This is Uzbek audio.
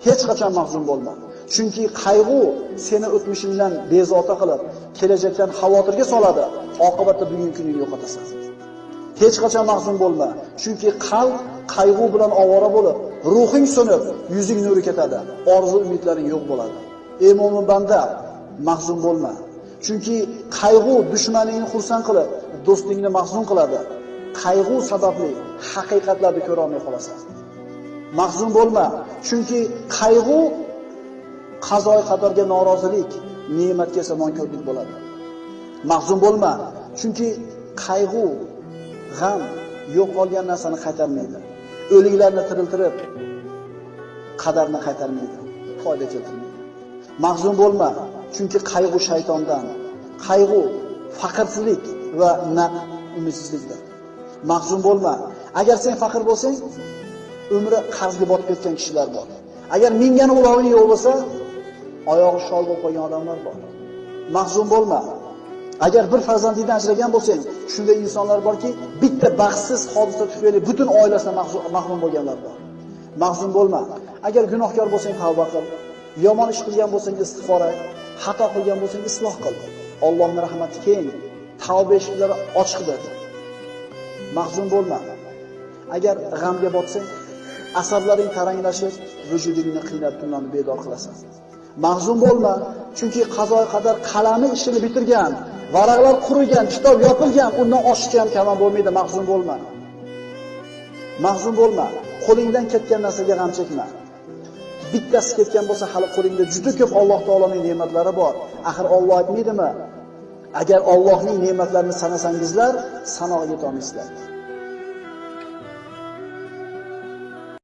Hech qachon mahzun bo'lma. Chunki qayg'u seni o'tmishingdan bezovta qilib, kelajakdan xavotirga soladi. Oqibatda bugungi kuningni yo'qotasan. Hech qachon mahzun bo'lma. Chunki qalb qayg'u bilan ovora bo'lib, ruhing so'nib, yuzing nuri ketadi. Orzu umidlaring yo'q bo'ladi. Ey mo'min banda, mahzun bo'lma. Chunki qayg'u dushmaningni xursand qilib, do'stingni mahzun qiladi. Qayg'u sababli haqiqatlarni ko'ra olmay qolasan. Mahzun bo'lma, chunki qayg'u qazoy qadorga norozilik, ne'matga esa nonko'rlik bo'ladi. Mahzun bo'lma, chunki qayg'u, g'am yo'qolgan narsani qaytarmaydi. O'liklarni tiriltirib, qadarni qaytarmaydi, foyda keltirmaydi. Mahzun bo'lma, chunki qayg'u shaytondan, qayg'u faqrsizlik va umidsizlikdir. Mahzun bo'lma. Agar sen faqir bo'lsang, umri qarzga botib ketgan kishilar bor. Agar mingani uloving yo'q bo'lsa, oyog'i shol bo'lib qolgan odamlar bor. Mahzun bo'lma. Agar bir farzandingdan ajragan bo'lsang, shunday insonlar borki, bitta baxtsiz hodisa tufayli butun oilasidan mahrum bo'lganlar bor. Mahzun bo'lma. Agar gunohkor bo'lsang, tavba qil. Yomon ish qilgan bo'lsang, istig'for et. Xato qilgan bo'lsang, isloh qil. Allohning rahmati keng, tavba eshiklari ochiqdir. Mahzun bo'lma. Agar g'amga botsang, asablaring taranglashib, vujudingni qiynab tunlarni bedor qilasan. Mahzun bo'lma, chunki qazo qadar qalami ishini bitirgan, varaqlar qurigan, kitob yopilgan, undan oshiqcha ham kamon bo'lmaydi. Mahzun bo'lma. Mahzun bo'lma. Qo'lingdan ketgan narsaga g'am chekma. Bittasi ketgan bo'lsa, hali qo'lingda juda ko'p Alloh taoloning ne'matlari bor. Axir Alloh aytmaydimi? Agar Allohning ne'matlarini sanasangizlar, sanoqqa yeta olmaysizlar.